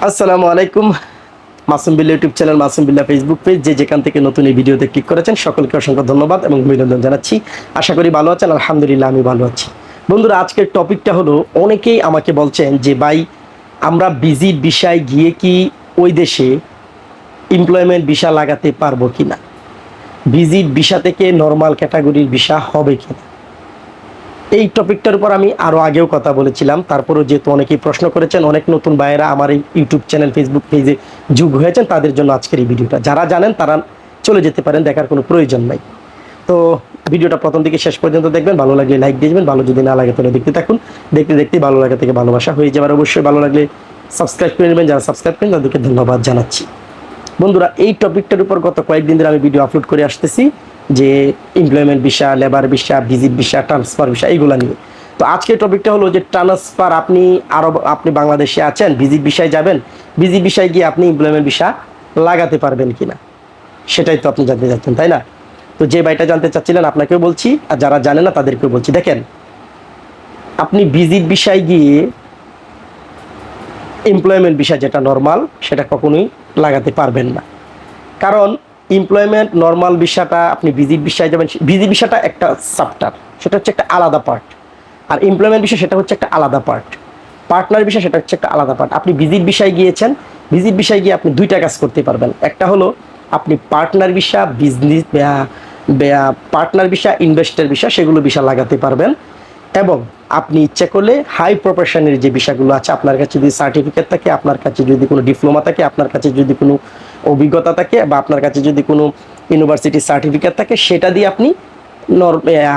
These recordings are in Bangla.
আসসালামু আলাইকুম। Masum Billah YouTube channel, Masum Billah Facebook page, যে যেখান থেকে নতুন এই ভিডিওতে ক্লিক করেছেন সকলকে অসংখ্য ধন্যবাদ এবং অভিনন্দন জানাচ্ছি। আশা করি ভালো আছেন। আলহামদুলিল্লাহ আমি ভালো আছি। বন্ধুরা, আজকের টপিকটা হলো, অনেকেই আমাকে বলছেন যে ভাই, আমরা ভিজিট ভিসায় গিয়ে কি ওই দেশে এমপ্লয়মেন্ট ভিসা লাগাতে পারবো কিনা, ভিজিট ভিসা থেকে নর্মাল ক্যাটাগরির ভিসা হবে কিনা। এই টপিকটার উপর আমি আরও আগেও কথা বলেছিলাম, তারপরেও যেহেতু অনেকেই প্রশ্ন করেছেন, অনেক নতুন ভাইয়েরা আমার এই ইউটিউব চ্যানেল ফেসবুক পেজে যুগ হয়েছেন, তাদের জন্য আজকের এই ভিডিওটা। যারা জানেন তারা চলে যেতে পারেন, দেখার কোনো প্রয়োজন নাই। তো ভিডিওটা প্রথম থেকে শেষ পর্যন্ত দেখবেন, ভালো লাগলে লাইক দিয়ে দেবেন, ভালো যদি না লাগে তাহলে দেখতে থাকুন। দেখতে দেখতে ভালো লাগা থেকে ভালোবাসা হয়ে যাবার, অবশ্যই ভালো লাগলে সাবস্ক্রাইব করে নেবেন। যারা সাবস্ক্রাইব করেন তাদেরকে ধন্যবাদ জানাচ্ছি। বন্ধুরা, এই টপিকটার উপর গত কয়েকদিন ধরে আমি ভিডিও আপলোড করে আসতেছি, যে employment visa, labour visa, visit visa, transfer visa, এইগুলো নিয়ে। তো আজকের টপিকটা হলো যে ট্রান্সফার, আপনি বাংলাদেশে আছেন, ভিজিট ভিসায় যাবেন, ভিজিট ভিসায় গিয়ে আপনি এমপ্লয়মেন্ট ভিসা লাগাতে পারবেন কিনা, সেটাই তো আপনি জানতে চাচ্ছেন, তাই না? তো যে ভাইটা জানতে চাচ্ছিলেন আপনাকেও বলছি, আর যারা জানে না তাদেরকেও বলছি। দেখেন, আপনি ভিজিট ভিসায় গিয়ে এমপ্লয়মেন্ট ভিসা যেটা নর্মাল, সেটা কখনোই লাগাতে পারবেন না। কারণ এমপ্লয়মেন্ট নর্মাল ভিসাটা, আপনি ভিজিট ভিসায় যাবেন, ভিজিট ভিসাটা একটা সাবটার, সেটা হচ্ছে একটা আলাদা পার্ট। আর এমপ্লয়মেন্ট ভিসা সেটা হচ্ছে একটা আলাদা পার্ট। পার্টনার ভিসা সেটা হচ্ছে একটা আলাদা পার্ট। আপনি ভিজিট ভিসায় গিয়েছেন, ভিজিট ভিসায় গিয়ে আপনি দুইটা কাজ করতে পারবেন। একটা হলো আপনি partner visa, business partner visa, investor visa, সেগুলো ভিসা লাগাতে পারবেন। এবং আপনি ইচ্ছে করলে হাই প্রফেশনের যে বিষয়গুলো আছে, আপনার কাছে যদি সার্টিফিকেট থাকে, আপনার কাছে যদি কোনো ডিপ্লোমা থাকে, আপনার কাছে যদি কোনো অভিজ্ঞতা থাকে, বা আপনার কাছে যদি কোনো ইউনিভার্সিটির সার্টিফিকেট থাকে, সেটা দিয়ে আপনি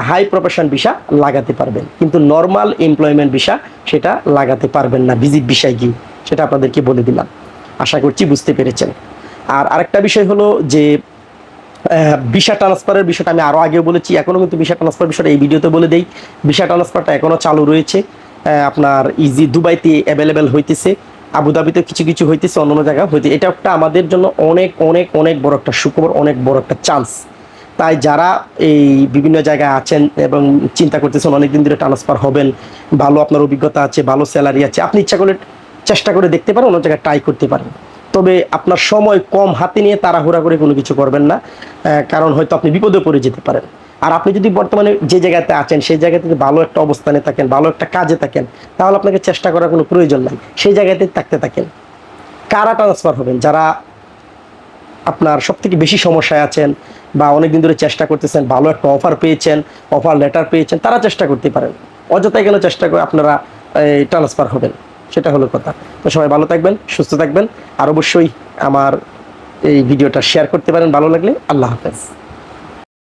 হাই প্রফেশন ভিসা লাগাতে পারবেন। কিন্তু নর্মাল এমপ্লয়মেন্ট ভিসা সেটা লাগাতে পারবেন না ভিজিট ভিসায় গিয়ে। সেটা আপনাদেরকে বলে দিলাম, আশা করছি বুঝতে পেরেছেন। আর আরেকটা বিষয় হলো যে ভিসা ট্রান্সফারের বিষয়টা আমি আরও আগেও বলেছি, এখনও কিন্তু ভিসা ট্রান্সফার বিষয়টা এই ভিডিওতে বলে দেই। ভিসা ট্রান্সফারটা এখনও চালু রয়েছে। আপনার দুবাইতে অ্যাভেলেবেল হইতেছে, আবুধাবিতে কিছু কিছু হইতেছে, অন্য জায়গায় হইতে। এটা একটা আমাদের জন্য অনেক অনেক অনেক বড় একটা সুখবর, অনেক বড় একটা চান্স। তাই যারা এই বিভিন্ন জায়গায় আছেন এবং চিন্তা করতেছেন অনেকদিন ধরে ট্রান্সফার হবেন, ভালো আপনার অভিজ্ঞতা আছে, ভালো স্যালারি আছে, আপনি ইচ্ছা করলে চেষ্টা করে দেখতে পারেন, অন্য জায়গায় ট্রাই করতে পারেন। তবে আপনার সময় কম হাতে নিয়ে তাড়াহুড়া করে কোনো কিছু করবেন না, কারণ হয়তো আপনি বিপদে পড়ে যেতে পারেন। আর আপনি যদি বর্তমানে যে জায়গাতে আছেন সেই জায়গাতে যদি ভালো একটা অবস্থানে থাকেন, ভালো একটা কাজে থাকেন, তাহলে আপনাকে চেষ্টা করার কোনো প্রয়োজন নাই, সেই জায়গাতে থাকতে থাকেন। কারা ট্রান্সফার হবেন? যারা আপনার সব থেকে বেশি সমস্যায় আছেন, বা অনেকদিন ধরে চেষ্টা করতেছেন, ভালো একটা অফার পেয়েছেন, অফার লেটার পেয়েছেন, তারা চেষ্টা করতে পারেন। অযথাই কেন চেষ্টা করে আপনারা ট্রান্সফার হবেন, সেটা হলো কথা। তো সবাই ভালো থাকবেন, সুস্থ থাকবেন, আর অবশ্যই আমার এই ভিডিওটা শেয়ার করতে পারেন ভালো লাগলে। আল্লাহ হাফেজ।